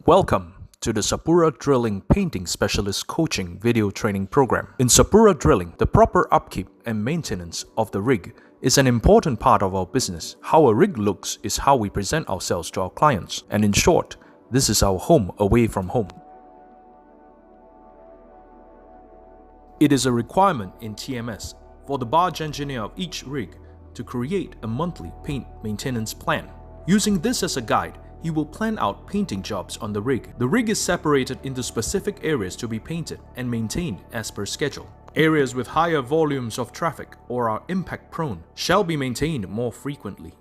Welcome to the Sapura Drilling Painting Specialist Coaching Video Training Program. In Sapura Drilling, the proper upkeep and maintenance of the rig is an important part of our business. How a rig looks is how we present ourselves to our clients, and in short, this is our home away from home. It is a requirement in TMS for the barge engineer of each rig to create a monthly paint maintenance plan. Using this as a guide, he will plan out painting jobs on the rig. The rig is separated into specific areas to be painted and maintained as per schedule. Areas with higher volumes of traffic or are impact prone shall be maintained more frequently.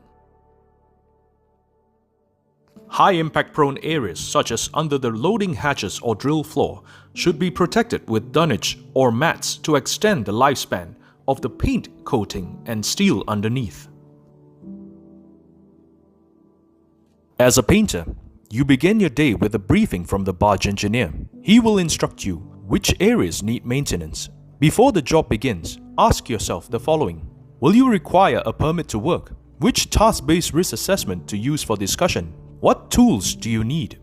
High impact prone areas such as under the loading hatches or drill floor should be protected with dunnage or mats to extend the lifespan of the paint coating and steel underneath. As a painter, you begin your day with a briefing from the barge engineer. He will instruct you which areas need maintenance. Before the job begins, ask yourself the following. Will you require a permit to work? Which task-based risk assessment to use for discussion? What tools do you need?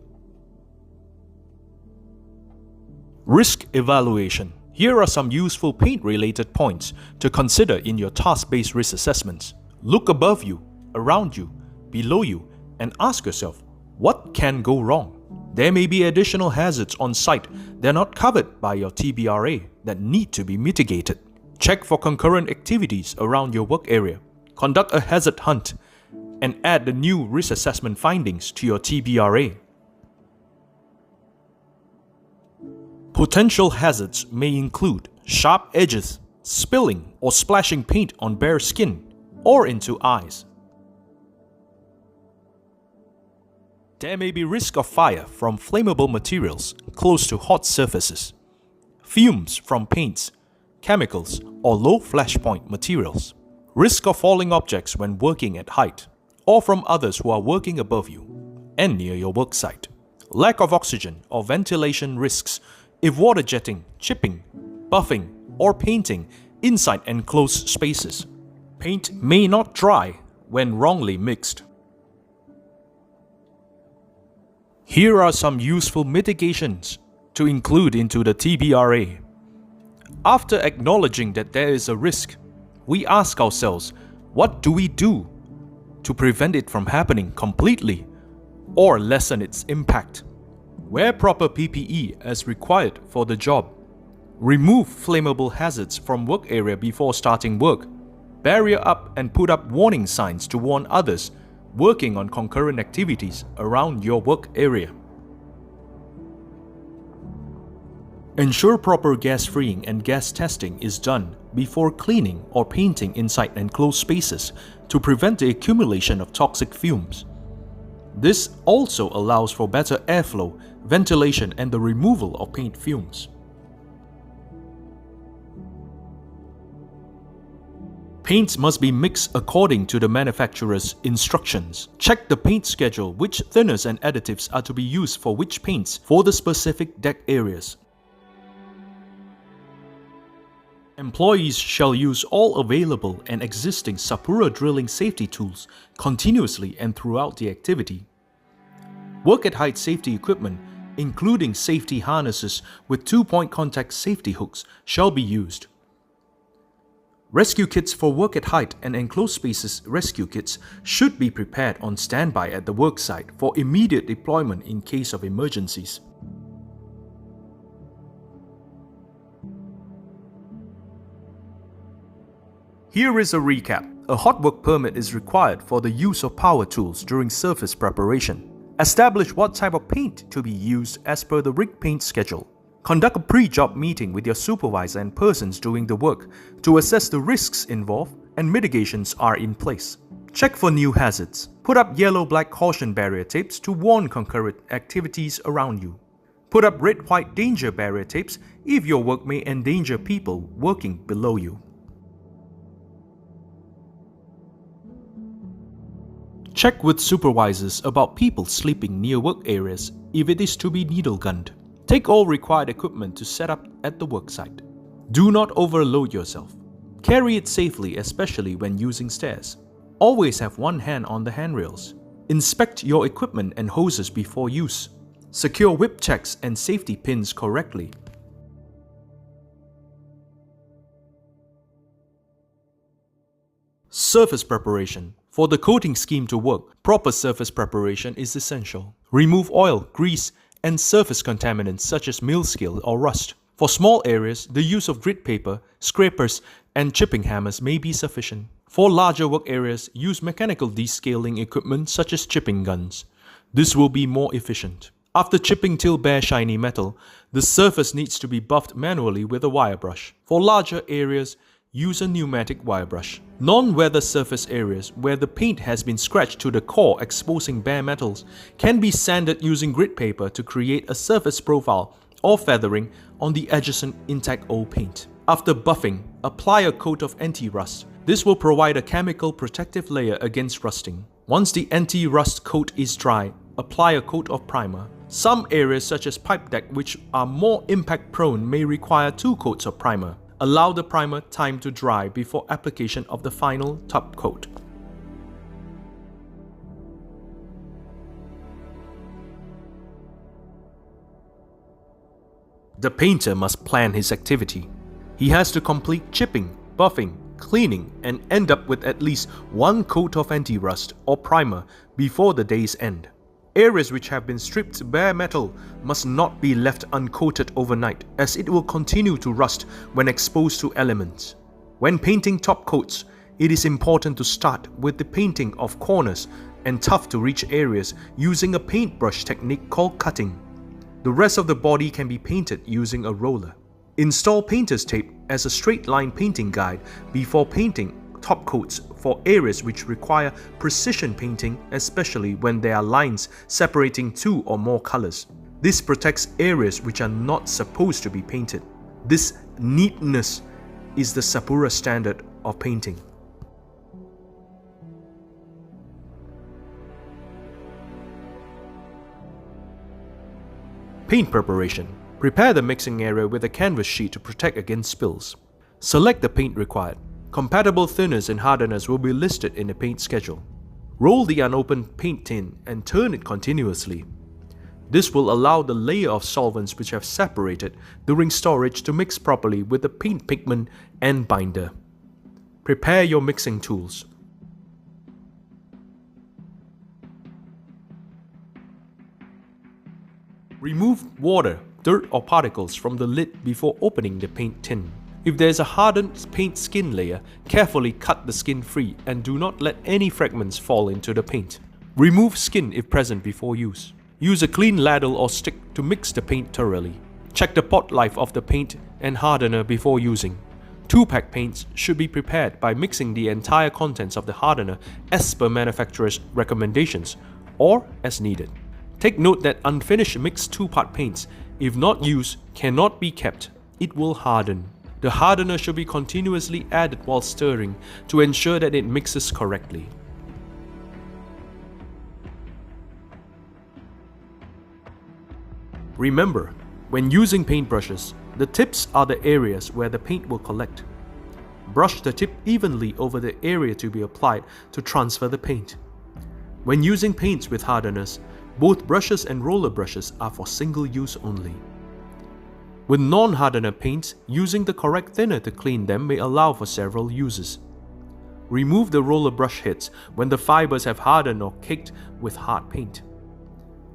Risk evaluation. Here are some useful paint-related points to consider in your task-based risk assessments. Look above you, around you, below you, and ask yourself, what can go wrong? There may be additional hazards on site that are not covered by your TBRA that need to be mitigated. Check for concurrent activities around your work area. Conduct a hazard hunt and add the new risk assessment findings to your TBRA. Potential hazards may include sharp edges, spilling or splashing paint on bare skin or into eyes. There may be risk of fire from flammable materials close to hot surfaces, fumes from paints, chemicals, or low flash point materials, risk of falling objects when working at height, or from others who are working above you and near your work site, lack of oxygen or ventilation risks if water jetting, chipping, buffing, or painting inside enclosed spaces. Paint may not dry when wrongly mixed. Here are some useful mitigations to include into the TBRA. After acknowledging that there is a risk, we ask ourselves, what do we do to prevent it from happening completely or lessen its impact? Wear proper PPE as required for the job. Remove flammable hazards from work area before starting work. Barrier up and put up warning signs to warn others working on concurrent activities around your work area. Ensure proper gas freeing and gas testing is done before cleaning or painting inside enclosed spaces to prevent the accumulation of toxic fumes. This also allows for better airflow, ventilation, and the removal of paint fumes. Paints must be mixed according to the manufacturer's instructions. Check the paint schedule which thinners and additives are to be used for which paints for the specific deck areas. Employees shall use all available and existing Sapura drilling safety tools continuously and throughout the activity. Work at height safety equipment, including safety harnesses with 2-point contact safety hooks, shall be used. Rescue kits for work at height and enclosed spaces rescue kits should be prepared on standby at the work site for immediate deployment in case of emergencies. Here is a recap. A hot work permit is required for the use of power tools during surface preparation. Establish what type of paint to be used as per the rig paint schedule. Conduct a pre-job meeting with your supervisor and persons doing the work to assess the risks involved and mitigations are in place. Check for new hazards. Put up yellow-black caution barrier tapes to warn concurrent activities around you. Put up red-white danger barrier tapes if your work may endanger people working below you. Check with supervisors about people sleeping near work areas if it is to be needle gunned. Take all required equipment to set up at the worksite. Do not overload yourself. Carry it safely, especially when using stairs. Always have one hand on the handrails. Inspect your equipment and hoses before use. Secure whip checks and safety pins correctly. Surface preparation. For the coating scheme to work, proper surface preparation is essential. Remove oil, grease, and surface contaminants such as mill scale or rust. For small areas, the use of grit paper, scrapers, and chipping hammers may be sufficient. For larger work areas, use mechanical descaling equipment such as chipping guns. This will be more efficient. After chipping till bare shiny metal, the surface needs to be buffed manually with a wire brush. For larger areas, use a pneumatic wire brush. Non-weather surface areas where the paint has been scratched to the core exposing bare metals can be sanded using grit paper to create a surface profile or feathering on the adjacent intact old paint. After buffing, apply a coat of anti-rust. This will provide a chemical protective layer against rusting. Once the anti-rust coat is dry, apply a coat of primer. Some areas such as pipe deck which are more impact prone may require 2 coats of primer. Allow the primer time to dry before application of the final top coat. The painter must plan his activity. He has to complete chipping, buffing, cleaning, and end up with at least 1 coat of anti-rust or primer before the day's end. Areas which have been stripped bare metal must not be left uncoated overnight, as it will continue to rust when exposed to elements. When painting top coats, it is important to start with the painting of corners and tough to reach areas using a paintbrush technique called cutting. The rest of the body can be painted using a roller. Install painter's tape as a straight line painting guide before painting top coats for areas which require precision painting, especially when there are lines separating 2 or more colors. This protects areas which are not supposed to be painted. This neatness is the Sapura standard of painting. Paint preparation. Prepare the mixing area with a canvas sheet to protect against spills. Select the paint required. Compatible thinners and hardeners will be listed in the paint schedule. Roll the unopened paint tin and turn it continuously. This will allow the layer of solvents which have separated during storage to mix properly with the paint pigment and binder. Prepare your mixing tools. Remove water, dirt or particles from the lid before opening the paint tin. If there is a hardened paint skin layer, carefully cut the skin free and do not let any fragments fall into the paint. Remove skin if present before use. Use a clean ladle or stick to mix the paint thoroughly. Check the pot life of the paint and hardener before using. 2-pack paints should be prepared by mixing the entire contents of the hardener as per manufacturer's recommendations or as needed. Take note that unfinished mixed 2-part paints, if not used, cannot be kept. It will harden. The hardener should be continuously added while stirring to ensure that it mixes correctly. Remember, when using paintbrushes, the tips are the areas where the paint will collect. Brush the tip evenly over the area to be applied to transfer the paint. When using paints with hardeners, both brushes and roller brushes are for single use only. With non-hardener paints, using the correct thinner to clean them may allow for several uses. Remove the roller brush heads when the fibers have hardened or caked with hard paint.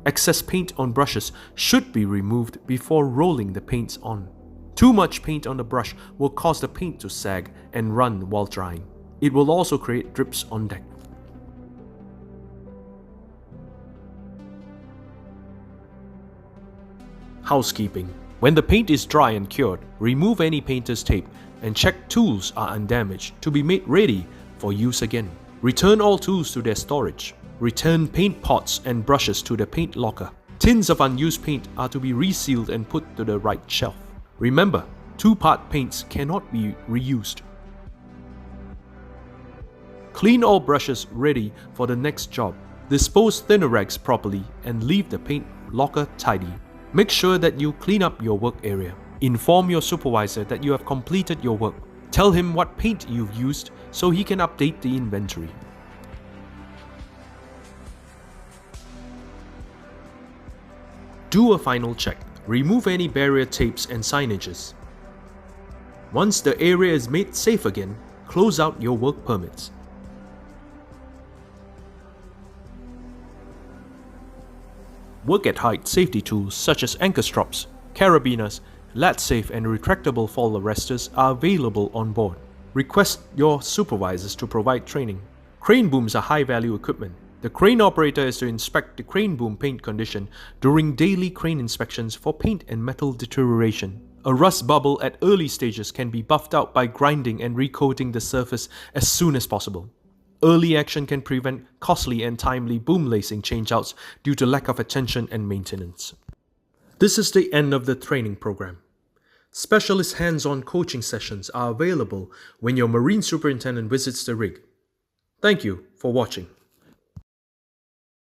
Excess paint on brushes should be removed before rolling the paints on. Too much paint on the brush will cause the paint to sag and run while drying. It will also create drips on deck. Housekeeping. When the paint is dry and cured, remove any painter's tape and check tools are undamaged to be made ready for use again. Return all tools to their storage. Return paint pots and brushes to the paint locker. Tins of unused paint are to be resealed and put to the right shelf. Remember, 2-part paints cannot be reused. Clean all brushes ready for the next job. Dispose thinner rags properly and leave the paint locker tidy. Make sure that you clean up your work area. Inform your supervisor that you have completed your work. Tell him what paint you've used so he can update the inventory. Do a final check. Remove any barrier tapes and signages. Once the area is made safe again, close out your work permits. Work at height safety tools such as anchor straps, carabiners, latch safe and retractable fall arresters are available on board. Request your supervisors to provide training. Crane booms are high-value equipment. The crane operator is to inspect the crane boom paint condition during daily crane inspections for paint and metal deterioration. A rust bubble at early stages can be buffed out by grinding and recoating the surface as soon as possible. Early action can prevent costly and timely boom lacing changeouts due to lack of attention and maintenance. This is the end of the training program. Specialist hands-on coaching sessions are available when your marine superintendent visits the rig. Thank you for watching.